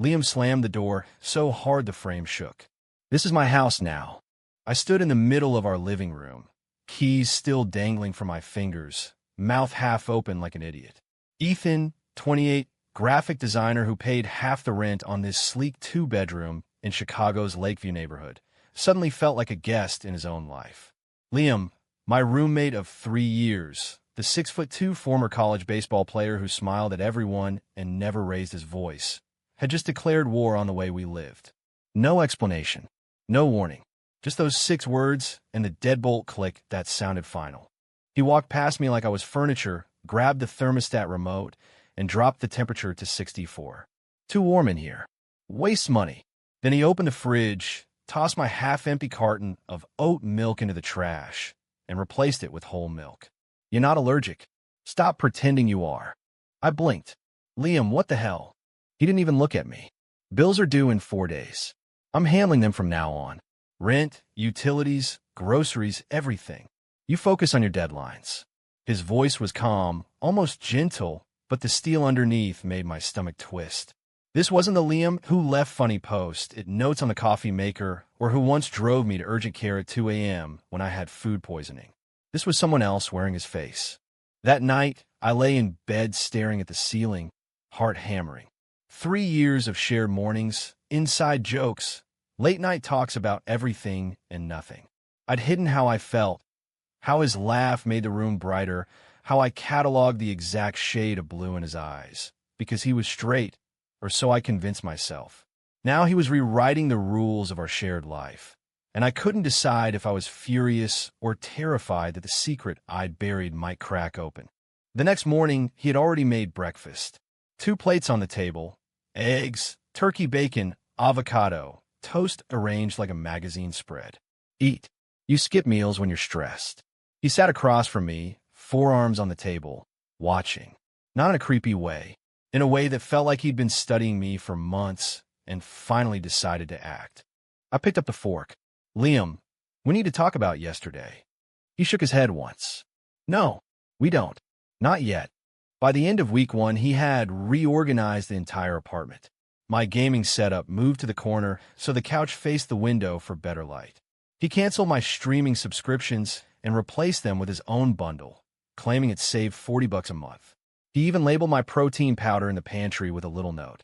Liam slammed the door so hard the frame shook. This is my house now. I stood in the middle of our living room, keys still dangling from my fingers, mouth half open like an idiot. Ethan, 28, graphic designer who paid half the rent on this sleek two-bedroom in Chicago's Lakeview neighborhood, suddenly felt like a guest in his own life. Liam, my roommate of 3 years, the 6'2" former college baseball player who smiled at everyone and never raised his voice, had just declared war on the way we lived. No explanation, no warning, just those 6 words and the deadbolt click that sounded final. He walked past me like I was furniture, grabbed the thermostat remote, and dropped the temperature to 64. Too warm in here. Waste money. Then he opened the fridge, tossed my half-empty carton of oat milk into the trash, and replaced it with whole milk. You're not allergic. Stop pretending you are. I blinked. Liam, what the hell? He didn't even look at me. Bills are due in 4 days. I'm handling them from now on. Rent, utilities, groceries, everything. You focus on your deadlines. His voice was calm, almost gentle, but the steel underneath made my stomach twist. This wasn't the Liam who left funny post-it notes on the coffee maker or who once drove me to urgent care at 2 a.m. when I had food poisoning. This was someone else wearing his face. That night, I lay in bed staring at the ceiling, heart hammering. 3 years of shared mornings, inside jokes, late-night talks about everything and nothing. I'd hidden how I felt, how his laugh made the room brighter, how I cataloged the exact shade of blue in his eyes, because he was straight, or so I convinced myself. Now he was rewriting the rules of our shared life, and I couldn't decide if I was furious or terrified that the secret I'd buried might crack open. The next morning, he had already made breakfast. 2 plates on the table, eggs, turkey bacon, avocado, toast arranged like a magazine spread. Eat. You skip meals when you're stressed. He sat across from me, forearms on the table, watching. Not in a creepy way, in a way that felt like he'd been studying me for months and finally decided to act. I picked up the fork. Liam, we need to talk about yesterday. He shook his head once. No, we don't. Not yet. By the end of week 1, he had reorganized the entire apartment. My gaming setup moved to the corner so the couch faced the window for better light. He canceled my streaming subscriptions and replaced them with his own bundle, claiming it saved $40 a month. He even labeled my protein powder in the pantry with a little note.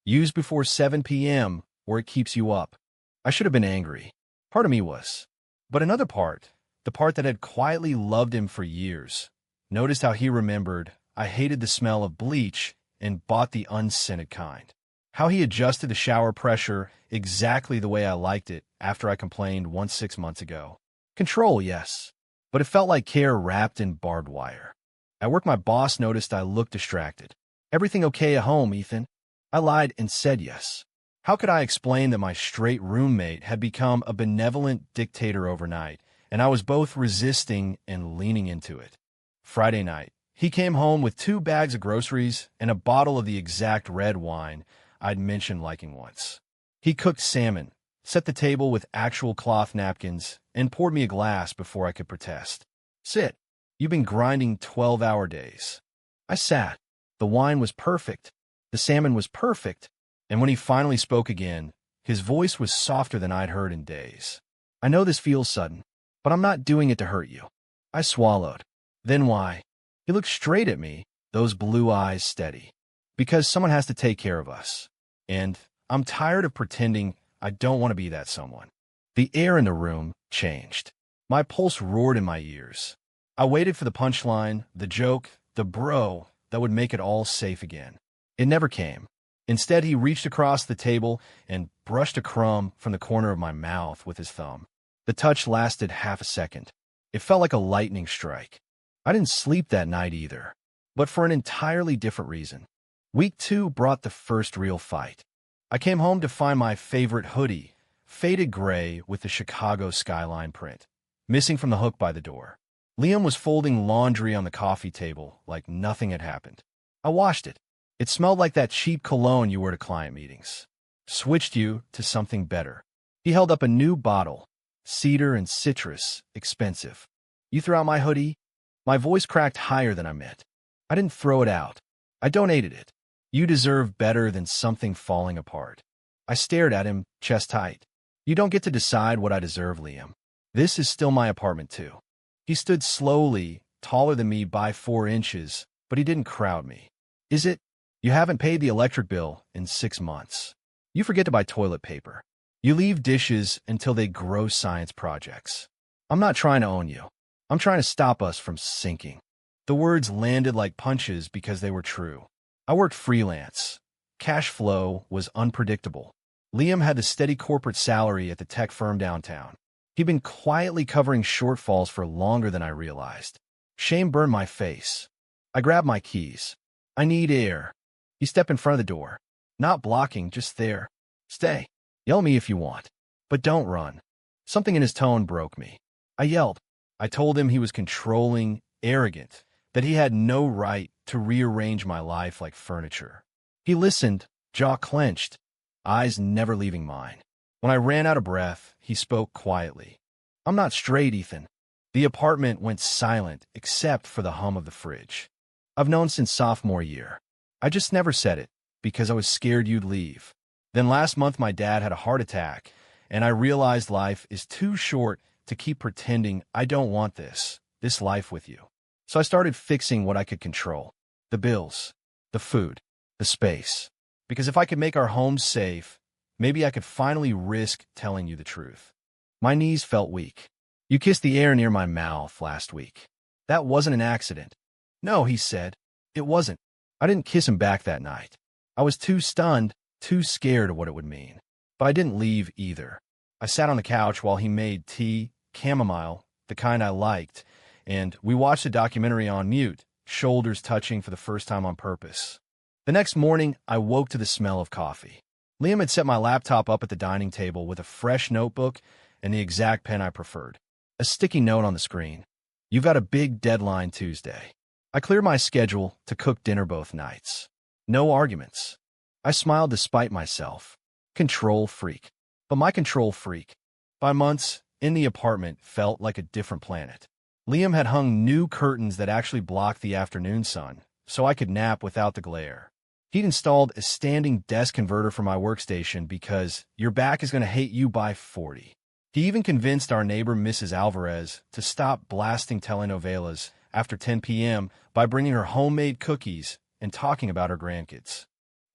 Use before 7 p.m. or it keeps you up. I should have been angry. Part of me was. But another part, the part that had quietly loved him for years, noticed how he remembered I hated the smell of bleach and bought the unscented kind. How he adjusted the shower pressure exactly the way I liked it after I complained once 6 months ago. Control, yes, but it felt like care wrapped in barbed wire. At work, my boss noticed I looked distracted. Everything okay at home, Ethan? I lied and said yes. How could I explain that my straight roommate had become a benevolent dictator overnight, and I was both resisting and leaning into it? Friday night, he came home with 2 bags of groceries and a bottle of the exact red wine I'd mentioned liking once. He cooked salmon, set the table with actual cloth napkins, and poured me a glass before I could protest. Sit. You've been grinding 12-hour days. I sat. The wine was perfect. The salmon was perfect. And when he finally spoke again, his voice was softer than I'd heard in days. I know this feels sudden, but I'm not doing it to hurt you. I swallowed. Then why? He looked straight at me, those blue eyes steady. Because someone has to take care of us. And I'm tired of pretending I don't want to be that someone. The air in the room changed. My pulse roared in my ears. I waited for the punchline, the joke, the bro that would make it all safe again. It never came. Instead, he reached across the table and brushed a crumb from the corner of my mouth with his thumb. The touch lasted half a second. It felt like a lightning strike. I didn't sleep that night either, but for an entirely different reason. Week 2 brought the first real fight. I came home to find my favorite hoodie, faded gray with the Chicago skyline print, missing from the hook by the door. Liam was folding laundry on the coffee table like nothing had happened. I washed it. It smelled like that cheap cologne you wear to client meetings. Switched you to something better. He held up a new bottle, cedar and citrus, expensive. You threw out my hoodie? My voice cracked higher than I meant. I didn't throw it out. I donated it. You deserve better than something falling apart. I stared at him, chest tight. You don't get to decide what I deserve, Liam. This is still my apartment, too. He stood slowly, taller than me by 4 inches, but he didn't crowd me. Is it? You haven't paid the electric bill in 6 months. You forget to buy toilet paper. You leave dishes until they grow science projects. I'm not trying to own you. I'm trying to stop us from sinking. The words landed like punches because they were true. I worked freelance. Cash flow was unpredictable. Liam had the steady corporate salary at the tech firm downtown. He'd been quietly covering shortfalls for longer than I realized. Shame burned my face. I grabbed my keys. I need air. He stepped in front of the door. Not blocking, just there. Stay. Yell at me if you want. But don't run. Something in his tone broke me. I yelled. I told him he was controlling, arrogant, that he had no right to rearrange my life like furniture. He listened, jaw clenched, eyes never leaving mine. When I ran out of breath, he spoke quietly. I'm not straight, Ethan. The apartment went silent except for the hum of the fridge. I've known since sophomore year. I just never said it because I was scared you'd leave. Then last month my dad had a heart attack, and I realized life is too short to keep pretending I don't want this life with you. So I started fixing what I could control. The bills, the food, the space. Because if I could make our home safe, maybe I could finally risk telling you the truth. My knees felt weak. You kissed the air near my mouth last week. That wasn't an accident. No, he said. It wasn't. I didn't kiss him back that night. I was too stunned, too scared of what it would mean. But I didn't leave either. I sat on the couch while he made tea, chamomile, the kind I liked, and we watched a documentary on mute, shoulders touching for the first time on purpose. The next morning, I woke to the smell of coffee. Liam had set my laptop up at the dining table with a fresh notebook and the exact pen I preferred. A sticky note on the screen. You've got a big deadline Tuesday. I cleared my schedule to cook dinner both nights. No arguments. I smiled despite myself. Control freak. But my control freak, by months, in the apartment, felt like a different planet. Liam had hung new curtains that actually blocked the afternoon sun, so I could nap without the glare. He'd installed a standing desk converter for my workstation because your back is going to hate you by 40. He even convinced our neighbor, Mrs. Alvarez, to stop blasting telenovelas after 10 p.m. by bringing her homemade cookies and talking about her grandkids.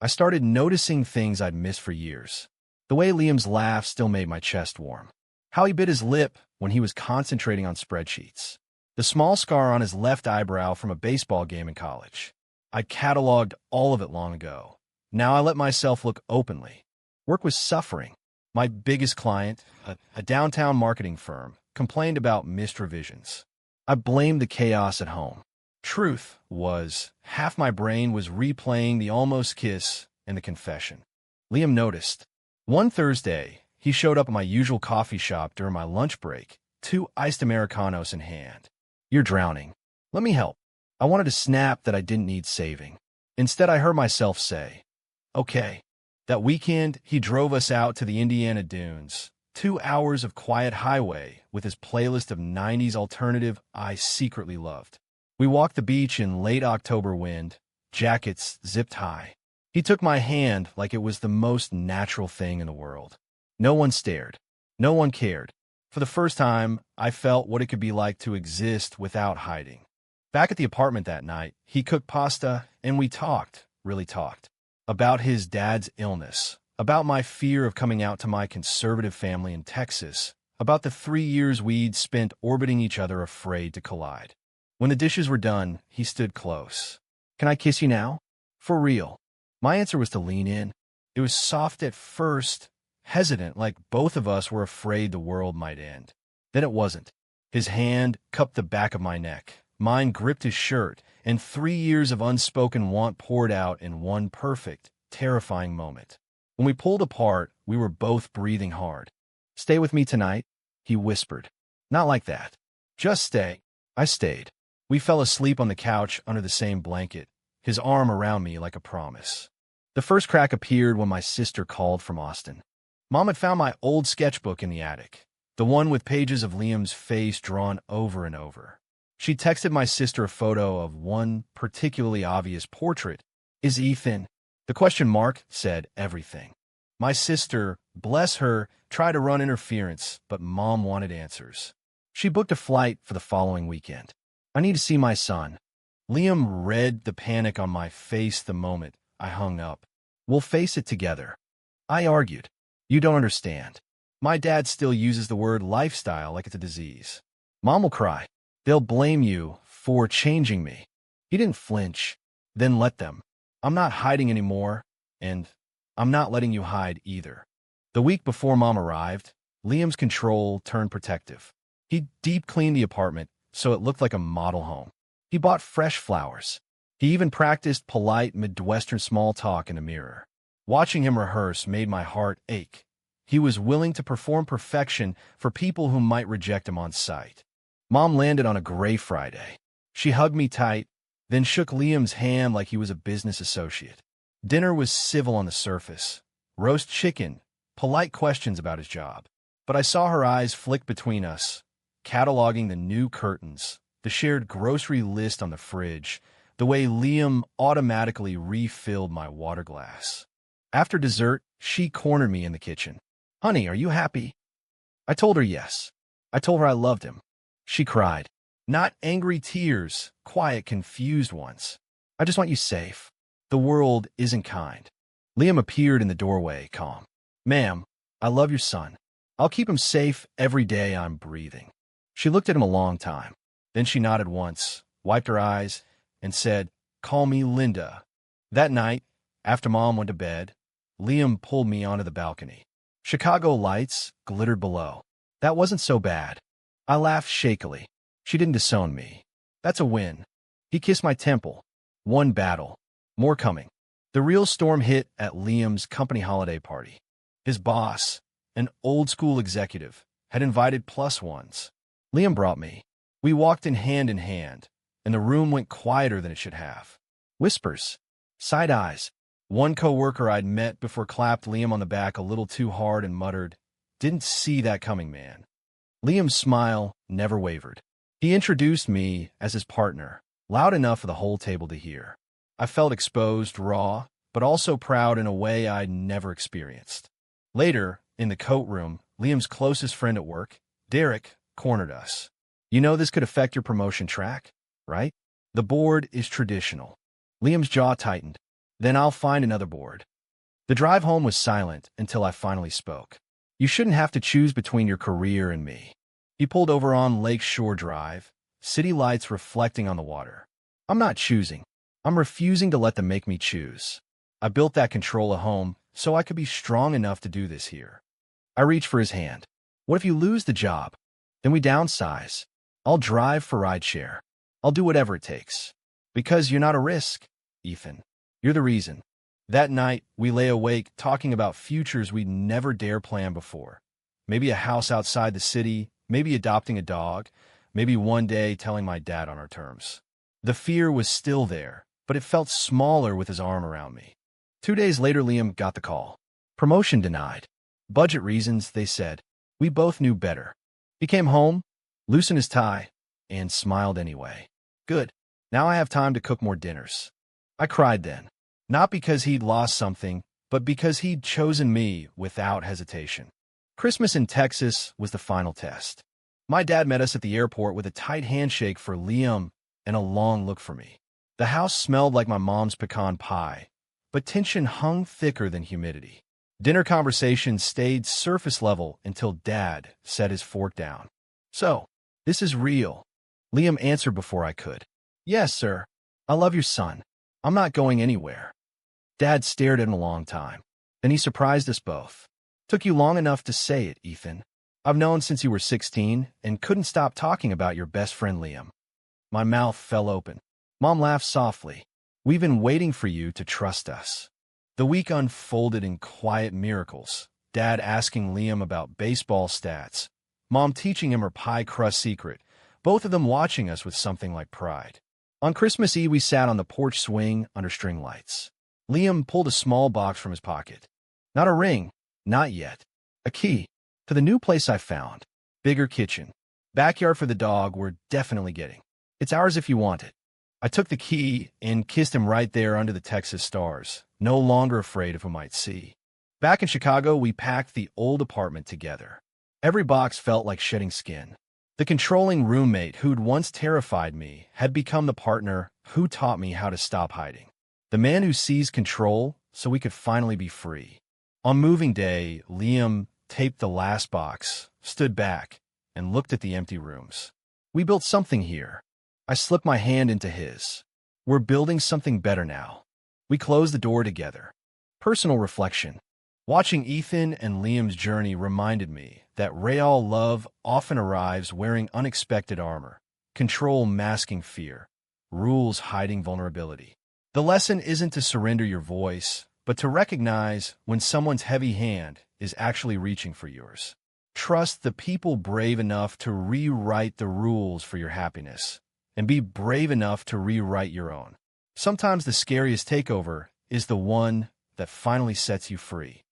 I started noticing things I'd missed for years. The way Liam's laugh still made my chest warm. How he bit his lip when he was concentrating on spreadsheets. The small scar on his left eyebrow from a baseball game in college. I'd cataloged all of it long ago. Now I let myself look openly. Work was suffering. My biggest client, a downtown marketing firm, complained about missed revisions. I blamed the chaos at home. Truth was, half my brain was replaying the almost kiss and the confession. Liam noticed. One Thursday, he showed up at my usual coffee shop during my lunch break, 2 iced Americanos in hand. You're drowning. Let me help. I wanted to snap that I didn't need saving. Instead, I heard myself say, okay. That weekend, he drove us out to the Indiana Dunes, 2 hours of quiet highway with his playlist of 90s alternative I secretly loved. We walked the beach in late October wind, jackets zipped high. He took my hand like it was the most natural thing in the world. No one stared. No one cared. For the first time, I felt what it could be like to exist without hiding. Back at the apartment that night, he cooked pasta, and we talked, really talked, about his dad's illness, about my fear of coming out to my conservative family in Texas, about the 3 years we'd spent orbiting each other afraid to collide. When the dishes were done, he stood close. Can I kiss you now? For real. My answer was to lean in. It was soft at first, hesitant, like both of us were afraid the world might end. Then it wasn't. His hand cupped the back of my neck. Mine gripped his shirt, and 3 years of unspoken want poured out in one perfect, terrifying moment. When we pulled apart, we were both breathing hard. Stay with me tonight, he whispered. Not like that. Just stay. I stayed. We fell asleep on the couch under the same blanket, his arm around me like a promise. The first crack appeared when my sister called from Austin. Mom had found my old sketchbook in the attic, the one with pages of Liam's face drawn over and over. She texted my sister a photo of one particularly obvious portrait. Is Ethan? The question mark said everything. My sister, bless her, tried to run interference, but Mom wanted answers. She booked a flight for the following weekend. I need to see my son. Liam read the panic on my face the moment I hung up. We'll face it together. I argued. You don't understand. My dad still uses the word lifestyle like it's a disease. Mom will cry. They'll blame you for changing me. He didn't flinch. Then let them. I'm not hiding anymore, and I'm not letting you hide either. The week before Mom arrived, Liam's control turned protective. He deep-cleaned the apartment so it looked like a model home. He bought fresh flowers. He even practiced polite Midwestern small talk in a mirror. Watching him rehearse made my heart ache. He was willing to perform perfection for people who might reject him on sight. Mom landed on a gray Friday. She hugged me tight, then shook Liam's hand like he was a business associate. Dinner was civil on the surface. Roast chicken, polite questions about his job. But I saw her eyes flick between us, cataloging the new curtains, the shared grocery list on the fridge, the way Liam automatically refilled my water glass. After dessert, she cornered me in the kitchen. Honey, are you happy? I told her yes. I told her I loved him. She cried. Not angry tears, quiet, confused ones. I just want you safe. The world isn't kind. Liam appeared in the doorway, calm. Ma'am, I love your son. I'll keep him safe every day I'm breathing. She looked at him a long time. Then she nodded once, wiped her eyes, and said, Call me Linda. That night, after Mom went to bed, Liam pulled me onto the balcony. Chicago lights glittered below. That wasn't so bad. I laughed shakily. She didn't disown me. That's a win. He kissed my temple. One battle. More coming. The real storm hit at Liam's company holiday party. His boss, an old-school executive, had invited plus ones. Liam brought me. We walked in hand, and the room went quieter than it should have. Whispers. Side eyes. One coworker I'd met before clapped Liam on the back a little too hard and muttered, Didn't see that coming, man. Liam's smile never wavered. He introduced me as his partner, loud enough for the whole table to hear. I felt exposed, raw, but also proud in a way I'd never experienced. Later, in the coat room, Liam's closest friend at work, Derek, cornered us. You know this could affect your promotion track, right? The board is traditional. Liam's jaw tightened. Then I'll find another board. The drive home was silent until I finally spoke. You shouldn't have to choose between your career and me. He pulled over on Lake Shore Drive, city lights reflecting on the water. I'm not choosing. I'm refusing to let them make me choose. I built that control at home so I could be strong enough to do this here. I reached for his hand. What if you lose the job? Then we downsize. I'll drive for rideshare. I'll do whatever it takes. Because you're not a risk, Ethan. You're the reason. That night, we lay awake talking about futures we'd never dare plan before. Maybe a house outside the city, maybe adopting a dog, maybe one day telling my dad on our terms. The fear was still there, but it felt smaller with his arm around me. 2 days later, Liam got the call. Promotion denied. Budget reasons, they said. We both knew better. He came home, loosened his tie, and smiled anyway. Good. Now I have time to cook more dinners. I cried then. Not because he'd lost something, but because he'd chosen me without hesitation. Christmas in Texas was the final test. My dad met us at the airport with a tight handshake for Liam and a long look for me. The house smelled like my mom's pecan pie, but tension hung thicker than humidity. Dinner conversation stayed surface level until Dad set his fork down. So, this is real. Liam answered before I could. Yes, sir. I love your son. I'm not going anywhere. Dad stared at him a long time. Then he surprised us both. Took you long enough to say it, Ethan. I've known since you were 16 and couldn't stop talking about your best friend Liam. My mouth fell open. Mom laughed softly. We've been waiting for you to trust us. The week unfolded in quiet miracles. Dad asking Liam about baseball stats. Mom teaching him her pie crust secret. Both of them watching us with something like pride. On Christmas Eve, we sat on the porch swing under string lights. Liam pulled a small box from his pocket. Not a ring. Not yet. A key. To the new place I found. Bigger kitchen. Backyard for the dog we're definitely getting. It's ours if you want it. I took the key and kissed him right there under the Texas stars, no longer afraid of who might see. Back in Chicago, we packed the old apartment together. Every box felt like shedding skin. The controlling roommate who'd once terrified me had become the partner who taught me how to stop hiding. The man who seized control so we could finally be free. On moving day, Liam taped the last box, stood back, and looked at the empty rooms. We built something here. I slipped my hand into his. We're building something better now. We closed the door together. Personal reflection. Watching Ethan and Liam's journey reminded me that real love often arrives wearing unexpected armor, control masking fear, rules hiding vulnerability. The lesson isn't to surrender your voice, but to recognize when someone's heavy hand is actually reaching for yours. Trust the people brave enough to rewrite the rules for your happiness, and be brave enough to rewrite your own. Sometimes the scariest takeover is the one that finally sets you free.